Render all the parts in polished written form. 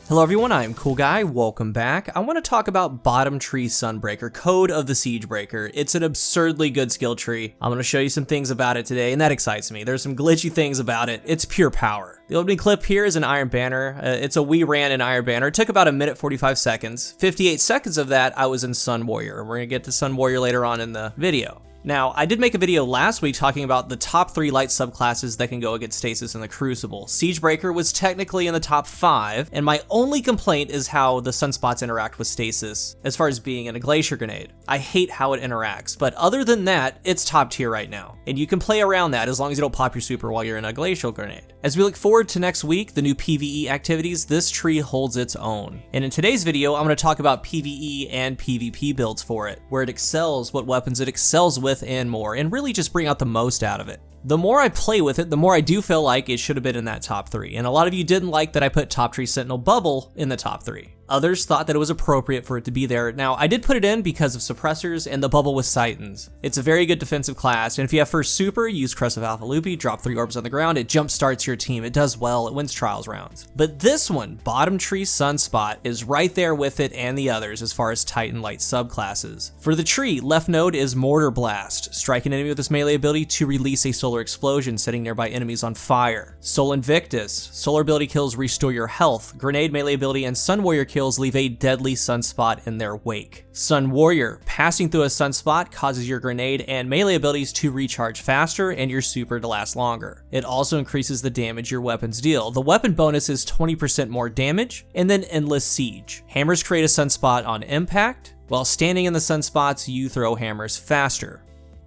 Hello everyone, I'm CoolGuy, welcome back. I want to talk about Bottom Tree Sunbreaker, Code of the Siegebreaker. It's an absurdly good skill tree. I'm going to show you some things about it today, and that excites me. There's some glitchy things about it. It's pure power. The opening clip here is an Iron Banner. It's a we ran in Iron Banner. It took about 1 minute 45 seconds. 58 seconds of that I was in Sun Warrior. We're going to get to Sun Warrior later on in the video. Now, I did make a video last week talking about the top 3 light subclasses that can go against Stasis in the Crucible. Siegebreaker was technically in the top 5, and my only complaint is how the Sunspots interact with Stasis, as far as being in a Glacier Grenade. I hate how it interacts, but other than that, it's top tier right now. And you can play around that as long as you don't pop your super while you're in a Glacial Grenade. As we look forward to next week, the new PvE activities, this tree holds its own. And in today's video, I'm going to talk about PvE and PvP builds for it, where it excels, what weapons it excels with, and more, and really just bring out the most out of it. The more I play with it, the more I do feel like it should have been in that top 3, and a lot of you didn't like that I put Top Tree Sentinel Bubble in the top 3. Others thought that it was appropriate for it to be there. Now, I did put it in because of suppressors and the bubble with Titans. It's a very good defensive class, and if you have first super, use Crest of Alpha Loopy, drop 3 orbs on the ground, it jump starts your team, it does well, it wins trials rounds. But this one, Bottom Tree Sunspot, is right there with it and the others as far as Titan light subclasses. For the tree, left node is Mortar Blast. Strike an enemy with this melee ability to release a solar explosion, setting nearby enemies on fire. Sol Invictus, solar ability kills restore your health. Grenade melee ability and Sun Warrior kills leave a deadly sunspot in their wake. Sun Warrior, passing through a sunspot causes your grenade and melee abilities to recharge faster and your super to last longer. It also increases the damage your weapons deal. The weapon bonus is 20% more damage, and then Endless Siege. Hammers create a sunspot on impact. While standing in the sunspots, you throw hammers faster.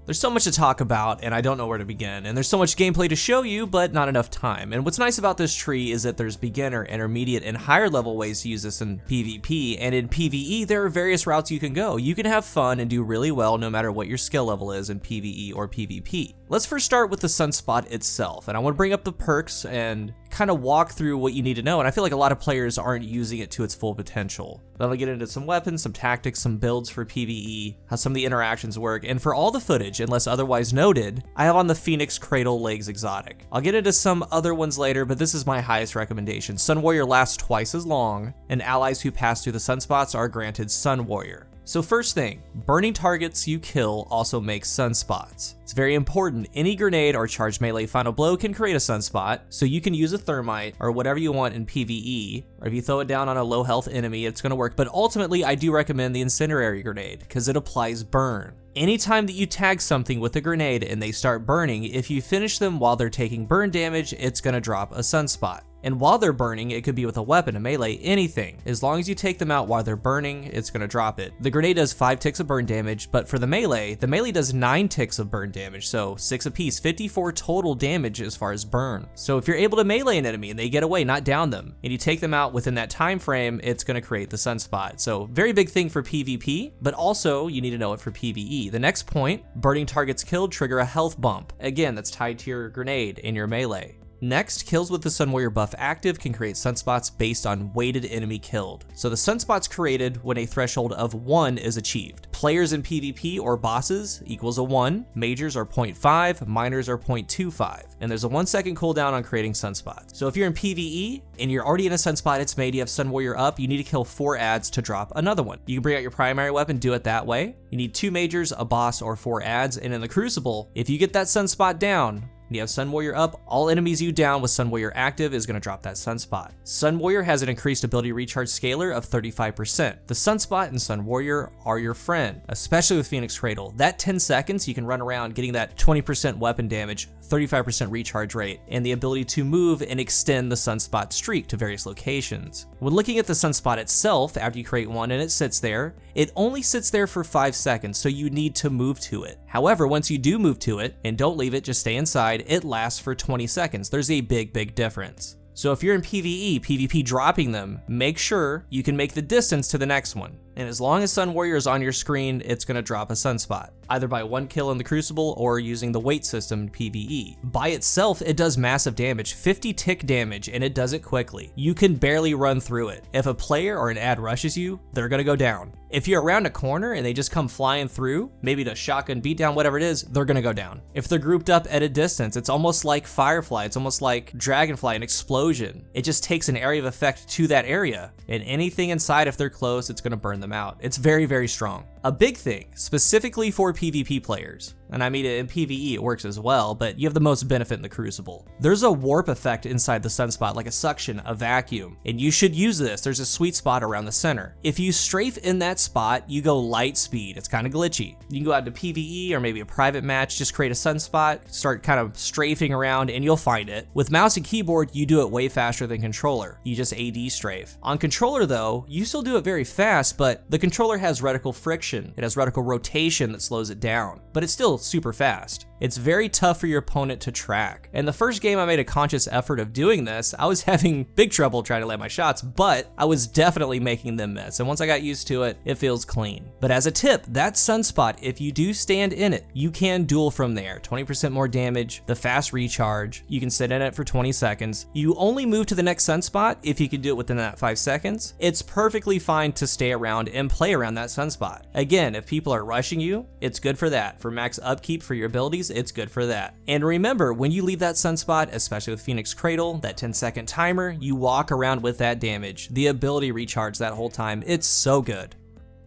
There's so much to talk about, and I don't know where to begin, and there's so much gameplay to show you, but not enough time. And what's nice about this tree is that there's beginner, intermediate, and higher level ways to use this in PvP, and in PvE, there are various routes you can go. You can have fun and do really well no matter what your skill level is in PvE or PvP. Let's first start with the Sunspot itself, and I want to bring up the perks and kind of walk through what you need to know, and I feel like a lot of players aren't using it to its full potential. Then I'll get into some weapons, some tactics, some builds for PvE, how some of the interactions work, and for all the footage, unless otherwise noted, I have on the Phoenix Cradle Legs exotic. I'll get into some other ones later, but this is my highest recommendation. Sun Warrior lasts twice as long, and allies who pass through the sunspots are granted Sun Warrior. So first thing, burning targets you kill also makes sunspots. It's very important. Any grenade or charged melee final blow can create a sunspot, so you can use a thermite or whatever you want in PvE, or if you throw it down on a low health enemy, it's gonna work. But ultimately, I do recommend the incendiary grenade because it applies burn. Anytime that you tag something with a grenade and they start burning, if you finish them while they're taking burn damage, it's gonna drop a sunspot. And while they're burning, it could be with a weapon, a melee, anything. As long as you take them out while they're burning, it's gonna drop it. The grenade does 5 ticks of burn damage, but for the melee does 9 ticks of burn damage, so 6 apiece, 54 total damage as far as burn. So if you're able to melee an enemy and they get away, not down them, and you take them out within that time frame, it's gonna create the sunspot. So very big thing for PvP, but also you need to know it for PvE. The next point, burning targets killed trigger a health bump. Again, that's tied to your grenade in your melee. Next, kills with the Sun Warrior buff active can create sunspots based on weighted enemy killed. So the sunspots created when a threshold of 1 is achieved. Players in PvP or bosses equals a 1, majors are 0.5, minors are 0.25, and there's a 1-second cooldown on creating sunspots. So if you're in PvE and you're already in a sunspot, it's made, you have Sun Warrior up, you need to kill 4 adds to drop another one. You can bring out your primary weapon, do it that way. You need 2 majors, a boss, or 4 adds, and in the Crucible, if you get that sunspot down, and you have Sun Warrior up, all enemies you down with Sun Warrior active is going to drop that sunspot. Sun Warrior has an increased ability recharge scalar of 35%. The sunspot and Sun Warrior are your friend, especially with Phoenix Cradle. That 10 seconds you can run around getting that 20% weapon damage, 35% recharge rate, and the ability to move and extend the sunspot streak to various locations. When looking at the sunspot itself, after you create one and it sits there, it only sits there for 5 seconds, so you need to move to it. However, once you do move to it, and don't leave it, just stay inside, it lasts for 20 seconds. There's a big difference. So if you're in PvE, PvP dropping them, make sure you can make the distance to the next one. and as long as Sun Warrior is on your screen, it's gonna drop a Sunspot, either by 1 kill in the Crucible or using the weight system in PvE. By itself, it does massive damage, 50 tick damage, and it does it quickly. You can barely run through it. If a player or an ad rushes you, they're gonna go down. If you're around a corner and they just come flying through, maybe to shotgun beatdown, whatever it is, they're gonna go down. If they're grouped up at a distance, it's almost like Firefly, it's almost like Dragonfly, an explosion. It just takes an area of effect to that area, and anything inside, if they're close, it's gonna burn them out. It's very, very strong. A big thing, specifically for PvP players, and I mean in PvE it works as well, but you have the most benefit in the Crucible. There's a warp effect inside the Sunspot, like a suction, a vacuum, and you should use this. There's a sweet spot around the center. If you strafe in that spot, you go light speed. It's kind of glitchy. You can go out to PvE or maybe a private match, just create a Sunspot, start kind of strafing around, and you'll find it. With mouse and keyboard, you do it way faster than controller. You just AD strafe. On controller though, you still do it very fast, but the controller has reticle friction. It has reticle rotation that slows it down, but it's still super fast. It's very tough for your opponent to track. And the first game I made a conscious effort of doing this, I was having big trouble trying to land my shots, but I was definitely making them miss. And once I got used to it, it feels clean. But as a tip, that Sunspot, if you do stand in it, you can duel from there. 20% more damage, the fast recharge, you can sit in it for 20 seconds. You only move to the next Sunspot if you can do it within that 5 seconds. It's perfectly fine to stay around and play around that Sunspot. Again, if people are rushing you, it's good for that. For max upkeep for your abilities, it's good for that. And remember, when you leave that Sunspot, especially with Phoenix Cradle, that 10-second timer, you walk around with that damage. The ability recharge that whole time, it's so good.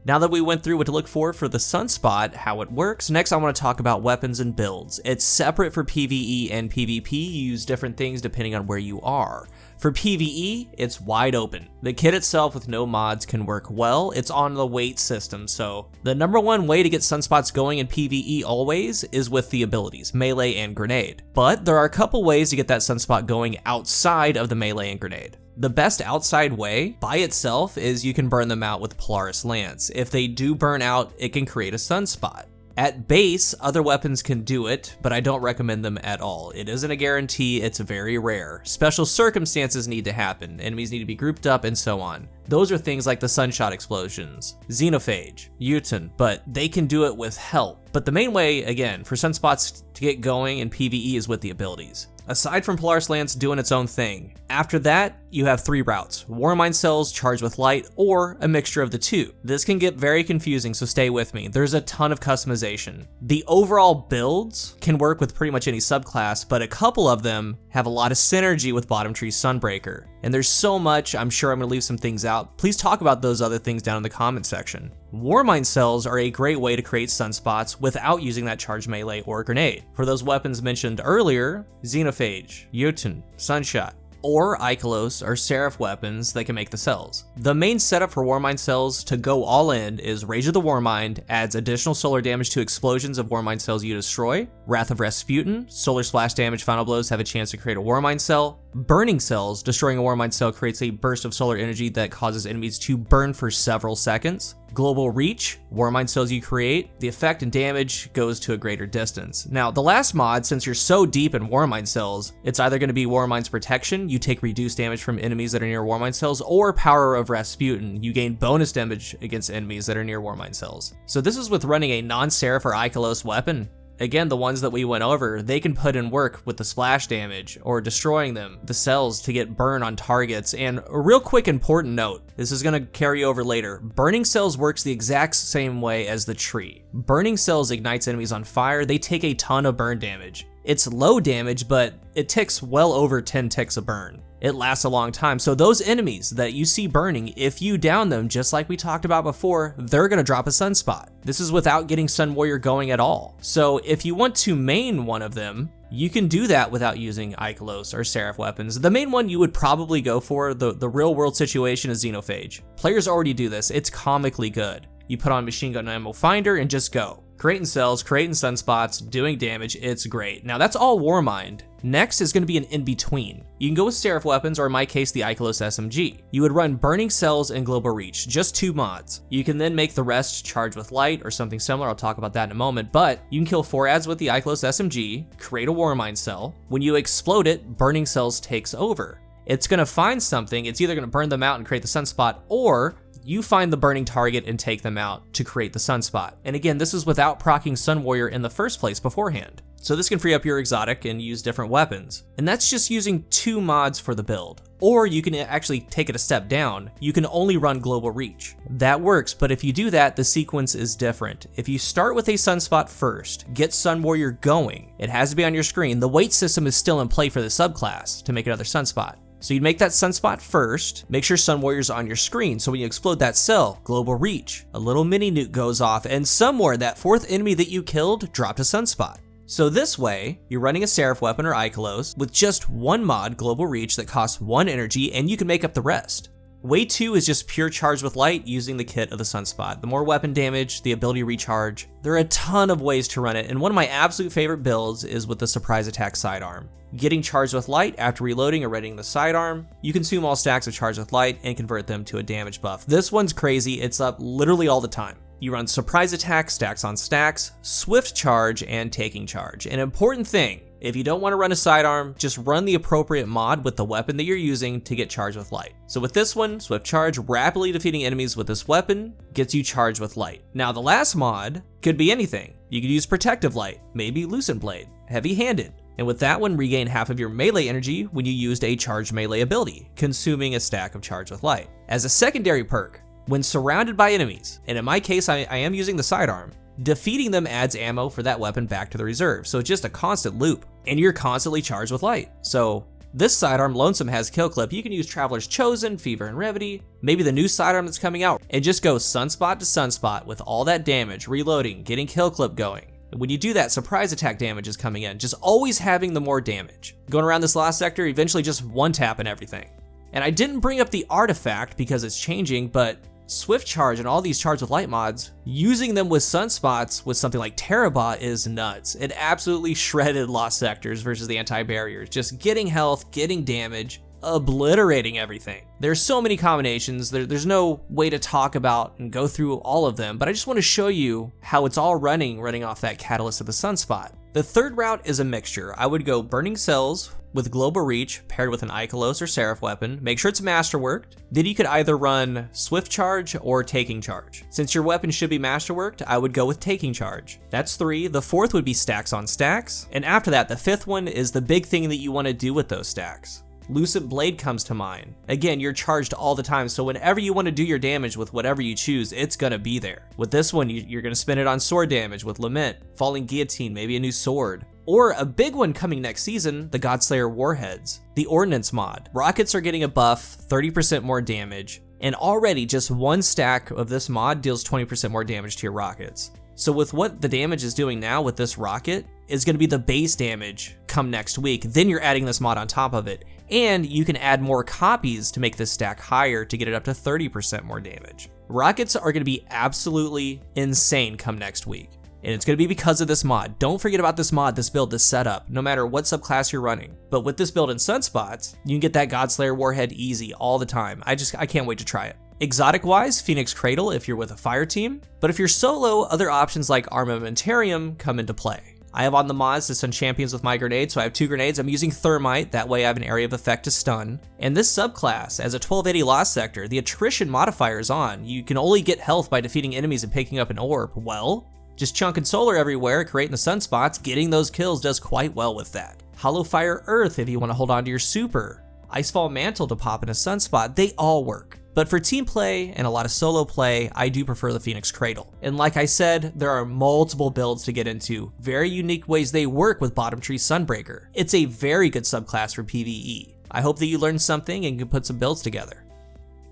Now that we went through what to look for the Sunspot, how it works, next I want to talk about weapons and builds. It's separate for PvE and PvP. You use different things depending on where you are. For PvE, it's wide open. The kit itself with no mods can work well. It's on the weight system, so the #1 way to get Sunspots going in PvE always is with the abilities, melee and grenade. But there are a couple ways to get that Sunspot going outside of the melee and grenade. The best outside way by itself is you can burn them out with Polaris Lance. If they do burn out, it can create a Sunspot. At base, other weapons can do it, but I don't recommend them at all. It isn't a guarantee, it's very rare. Special circumstances need to happen, enemies need to be grouped up, and so on. Those are things like the Sunshot explosions, Xenophage, Uton, but they can do it with help. But the main way, again, for Sunspots to get going in PvE is with the abilities. Aside from Polaris Lance doing its own thing, after that, you have 3 routes: Warmind cells charged with light, or a mixture of the two. This can get very confusing, so stay with me. There's a ton of customization. The overall builds can work with pretty much any subclass, but a couple of them have a lot of synergy with Bottom Tree Sunbreaker. And there's so much, I'm sure I'm gonna leave some things out. Please talk about those other things down in the comment section. Warmind cells are a great way to create Sunspots without using that charged melee or grenade. For those weapons mentioned earlier, Xenophage, Uton, Sunshot, or Ikelos or Seraph weapons that can make the cells. The main setup for Warmind cells to go all in is Rage of the Warmind adds additional solar damage to explosions of Warmind cells you destroy. Wrath of Rasputin, solar splash damage final blows have a chance to create a Warmind cell. Burning cells, destroying a Warmind cell creates a burst of solar energy that causes enemies to burn for several seconds. Global Reach, Warmind cells you create, the effect and damage goes to a greater distance. Now, the last mod, since you're so deep in Warmind cells, it's either going to be Warmind's Protection, you take reduced damage from enemies that are near Warmind cells, or Power of Rasputin, you gain bonus damage against enemies that are near Warmind cells. So this is with running a non-Seraph or Ikelos weapon. Again, the ones that we went over, they can put in work with the splash damage or destroying them, the cells to get burn on targets. And a real quick important note, this is gonna carry over later. Burning cells works the exact same way as the tree. Burning cells ignites enemies on fire, they take a ton of burn damage. It's low damage, but it ticks well over 10 ticks of burn. It lasts a long time, so those enemies that you see burning, if you down them, just like we talked about before, they're gonna drop a Sunspot. This is without getting Sun Warrior going at all. So if you want to main one of them, you can do that without using Ikelos or Seraph weapons. The main one you would probably go for, the real world situation, is Xenophage. Players already do this, it's comically good. You put on Machine Gun Ammo Finder and just go. Creating cells, creating Sunspots, doing damage, it's great. Now that's all Warmind. Next is going to be an in-between. You can go with Seraph weapons, or in my case, the Ikelos SMG. You would run Burning Cells and Global Reach, just 2 mods. You can then make the rest charge with light or something similar, I'll talk about that in a moment, but you can kill 4 ads with the Ikelos SMG, create a Warmind cell. When you explode it, Burning Cells takes over. It's going to find something, it's either going to burn them out and create the Sunspot, or you find the burning target and take them out to create the Sunspot. And again, this is without proccing Sun Warrior in the first place beforehand. So this can free up your exotic and use different weapons. And that's just using 2 mods for the build. Or you can actually take it a step down. You can only run Global Reach. That works, but if you do that, the sequence is different. If you start with a Sunspot first, get Sun Warrior going, it has to be on your screen. The weight system is still in play for the subclass to make another Sunspot. So you'd make that Sunspot first, make sure Sun Warrior's on your screen, so when you explode that cell, Global Reach, a little mini nuke goes off, and somewhere that 4th enemy that you killed dropped a Sunspot. So this way, you're running a Seraph weapon or Ikelos with just 1 mod, Global Reach, that costs 1 energy, and you can make up the rest. Way 2 is just pure charge with light using the kit of the Sunspot. The more weapon damage, the ability recharge. There are a ton of ways to run it, and one of my absolute favorite builds is with the surprise attack sidearm. Getting charged with light after reloading or readying the sidearm, you consume all stacks of charge with light and convert them to a damage buff. This one's crazy, it's up literally all the time. You run surprise attack, stacks on stacks, swift charge, and taking charge. An important thing, if you don't want to run a sidearm, just run the appropriate mod with the weapon that you're using to get charged with light. So with this one, swift charge, rapidly defeating enemies with this weapon gets you charged with light. Now the last mod could be anything. You could use protective light, maybe lucent blade, heavy handed. And with that one, regain half of your melee energy when you used a charged melee ability, consuming a stack of charge with light. As a secondary perk, when surrounded by enemies, and in my case I am using the sidearm, defeating them adds ammo for that weapon back to the reserve, so it's just a constant loop, and you're constantly charged with light. So this sidearm, Lonesome, has kill clip. You can use Traveler's Chosen, Fever, and Revity, maybe the new sidearm that's coming out, and just go Sunspot to Sunspot with all that damage, reloading, getting kill clip going. When you do that, surprise attack damage is coming in, just always having the more damage. Going around this last sector, eventually just one-tapping everything. And I didn't bring up the artifact because it's changing, but swift charge and all these charge with light mods, using them with sunspots with something like Terabot is nuts. It absolutely shredded lost sectors versus the anti-barriers, just getting health, getting damage, obliterating everything. There's so many combinations, there's no way to talk about and go through all of them, but I just want to show you how it's all running off that catalyst of the Sunspot. The third route is a mixture. I would go Burning Cells with Global Reach paired with an Ikelos or Seraph weapon. Make sure it's masterworked. Then you could either run Swift Charge or Taking Charge. Since your weapon should be masterworked, I would go with Taking Charge. That's 3. The 4th would be Stacks on Stacks. And after that, the 5th one is the big thing that you want to do with those stacks. Lucent Blade comes to mind. Again, you're charged all the time, so whenever you want to do your damage with whatever you choose, it's gonna be there. With this one, you're gonna spend it on sword damage with Lament, Falling Guillotine, maybe a new sword. Or a big one coming next season, the Godslayer Warheads, the Ordnance mod. Rockets are getting a buff, 30% more damage, and already just one stack of this mod deals 20% more damage to your rockets. So with what the damage is doing now with this rocket is going to be the base damage come next week. Then you're adding this mod on top of it. And you can add more copies to make this stack higher to get it up to 30% more damage. Rockets are going to be absolutely insane come next week. And it's going to be because of this mod. Don't forget about this mod, this build, this setup, no matter what subclass you're running. But with this build in Sunspots, you can get that Godslayer Warhead easy all the time. I can't wait to try it. Exotic wise, Phoenix Cradle if you're with a fire team, but if you're solo, other options like Armamentarium come into play. I have on the mods to stun champions with my grenade, so I have 2 grenades. I'm using Thermite, that way I have an area of effect to stun. And this subclass, as a 1280 lost sector, the attrition modifier is on. You can only get health by defeating enemies and picking up an orb. Well, just chunking solar everywhere, creating the sunspots, getting those kills does quite well with that. Hollow Fire Earth if you want to hold on to your super. Icefall Mantle to pop in a sunspot, they all work. But for team play and a lot of solo play, I do prefer the Phoenix Cradle. And like I said, there are multiple builds to get into, very unique ways they work with Bottom Tree Sunbreaker. It's a very good subclass for PvE. I hope that you learned something and can put some builds together.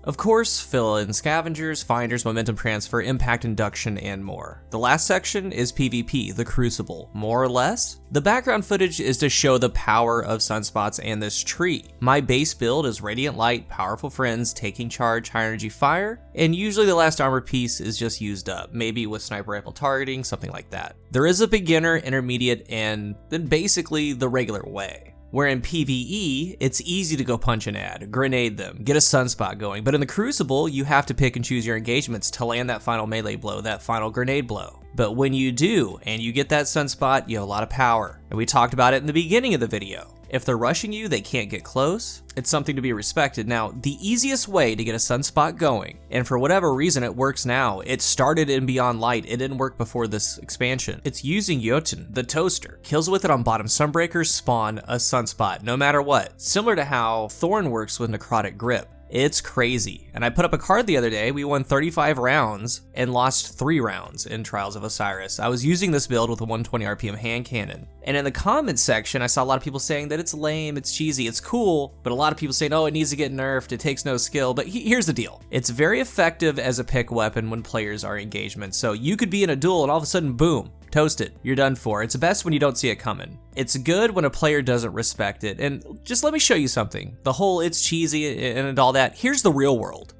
Of course, fill in Scavengers, Finders, Momentum Transfer, Impact Induction, and more. The last section is PvP, the Crucible, more or less. The background footage is to show the power of Sunspots and this tree. My base build is Radiant Light, Powerful Friends, Taking Charge, High Energy Fire, and usually the last armor piece is just used up, maybe with Sniper Rifle targeting, something like that. There is a beginner, intermediate, and then basically the regular way. Where in PvE, it's easy to go punch and add, grenade them, get a sunspot going, but in the Crucible, you have to pick and choose your engagements to land that final melee blow, that final grenade blow. But when you do, and you get that sunspot, you have a lot of power. And we talked about it in the beginning of the video. If they're rushing you, they can't get close. It's something to be respected. Now, the easiest way to get a Sunspot going, and for whatever reason it works now, it started in Beyond Light, it didn't work before this expansion. It's using Jotun, the toaster. Kills with it on bottom Sunbreakers spawn a Sunspot, no matter what. Similar to how Thorn works with Necrotic Grip. It's crazy. And I put up a card the other day, we won 35 rounds and lost 3 rounds in Trials of Osiris. I was using this build with a 120 RPM hand cannon. And in the comments section, I saw a lot of people saying that it's lame, it's cheesy, it's cool, but a lot of people saying, oh, it needs to get nerfed, it takes no skill. But here's the deal. It's very effective as a pick weapon when players are engagement. So you could be in a duel and all of a sudden, boom, toasted, you're done for. It's best when you don't see it coming. It's good when a player doesn't respect it. And just let me show you something. The whole it's cheesy and all that, here's the real world.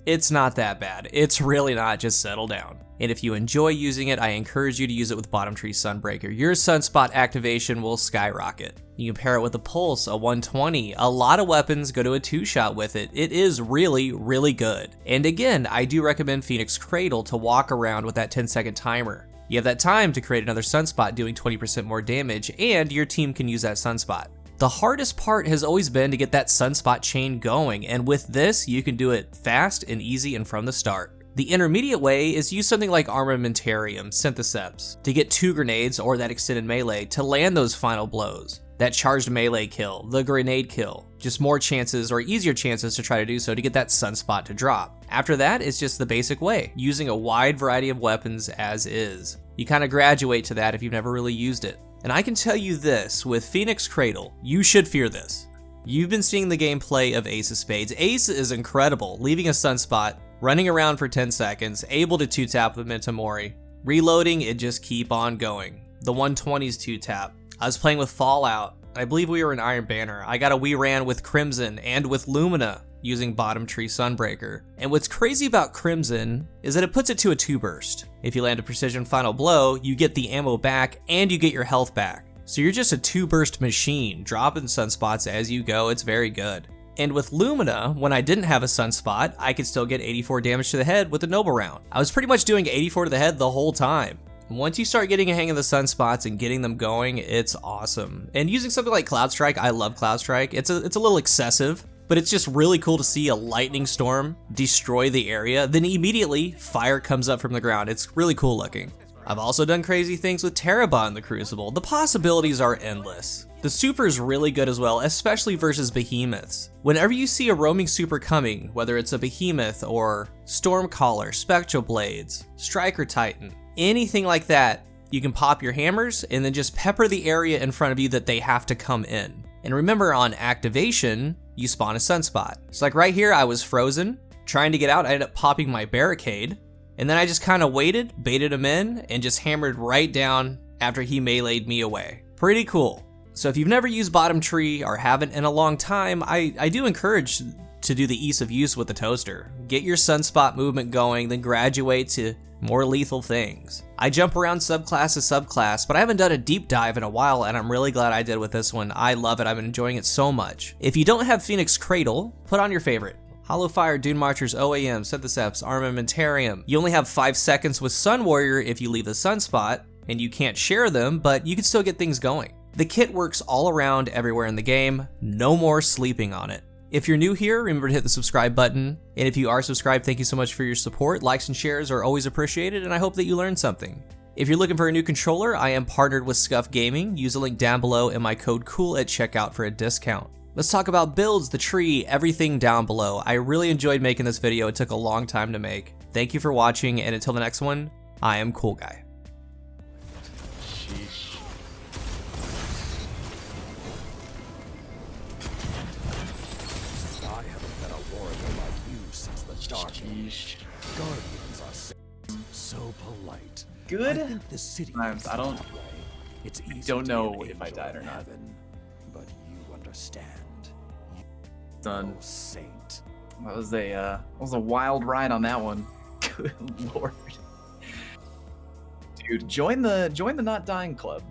It's not that bad. It's really not, just settle down. And if you enjoy using it, I encourage you to use it with Bottom Tree Sunbreaker. Your Sunspot activation will skyrocket. You can pair it with a Pulse, a 120. A lot of weapons go to a 2-shot with it. It is really, really good. And again, I do recommend Phoenix Cradle to walk around with that 10-second timer. You have that time to create another Sunspot doing 20% more damage, and your team can use that Sunspot. The hardest part has always been to get that Sunspot chain going, and with this, you can do it fast and easy and from the start. The intermediate way is use something like Armamentarium, Syntheseps, to get 2 grenades or that extended melee to land those final blows. That charged melee kill, the grenade kill, just more chances or easier chances to try to do so to get that Sunspot to drop. After that, it's just the basic way, using a wide variety of weapons as is. You kind of graduate to that if you've never really used it. And I can tell you this, with Phoenix Cradle, you should fear this. You've been seeing the gameplay of Ace of Spades. Ace is incredible, leaving a Sunspot, running around for 10 seconds, able to 2-tap with Mentamori. Reloading, it just keep on going. The 120's 2-tap. I was playing with Fallout. I believe we were in Iron Banner. I got a We Ran with Crimson and with Lumina using Bottom Tree Sunbreaker. And what's crazy about Crimson is that it puts it to a 2-burst. If you land a precision final blow, you get the ammo back and you get your health back. So you're just a 2-burst machine, dropping Sunspots as you go. It's very good. And with Lumina, when I didn't have a Sunspot, I could still get 84 damage to the head with a Noble Round. I was pretty much doing 84 to the head the whole time. Once you start getting a hang of the Sunspots and getting them going, it's awesome. And using something like Cloud Strike, I love Cloud Strike. It's a little excessive, but it's just really cool to see a lightning storm destroy the area. Then immediately, fire comes up from the ground. It's really cool looking. I've also done crazy things with Terabot in the Crucible. The possibilities are endless. The super is really good as well, especially versus behemoths. Whenever you see a roaming super coming, whether it's a behemoth or Stormcaller, Spectral Blades, Striker Titan, anything like that, you can pop your hammers and then just pepper the area in front of you that they have to come in. And remember, on activation, you spawn a Sunspot. So like right here, I was frozen, trying to get out, I ended up popping my barricade, and then I just kind of waited, baited him in, and just hammered right down after he meleeed me away. Pretty cool. So if you've never used Bottom Tree or haven't in a long time, I do encourage to do the ease of use with the toaster. Get your Sunspot movement going, then graduate to more lethal things. I jump around subclass to subclass, but I haven't done a deep dive in a while, and I'm really glad I did with this one. I love it. I've been enjoying it so much. If you don't have Phoenix Cradle, put on your favorite. Hollow Fire, Dune Marchers, OAM, Syntheseps, Armamentarium. You only have 5 seconds with Sun Warrior if you leave the Sunspot, and you can't share them, but you can still get things going. The kit works all around everywhere in the game. No more sleeping on it. If you're new here, remember to hit the subscribe button. And if you are subscribed, thank you so much for your support. Likes and shares are always appreciated, and I hope that you learned something. If you're looking for a new controller, I am partnered with Scuff Gaming. Use the link down below and my code COOL at checkout for a discount. Let's talk about builds, the tree, everything down below. I really enjoyed making this video. It took a long time to make. Thank you for watching, and until the next one, I am CoolGuy. Guardians are so polite. Good. I think the city Times. I don't. It's easy don't to know be an if I angel died or in not. heaven, but you understand. Done. Oh, saint. That was a wild ride on that one. Good lord. Dude, join the Not Dying Club.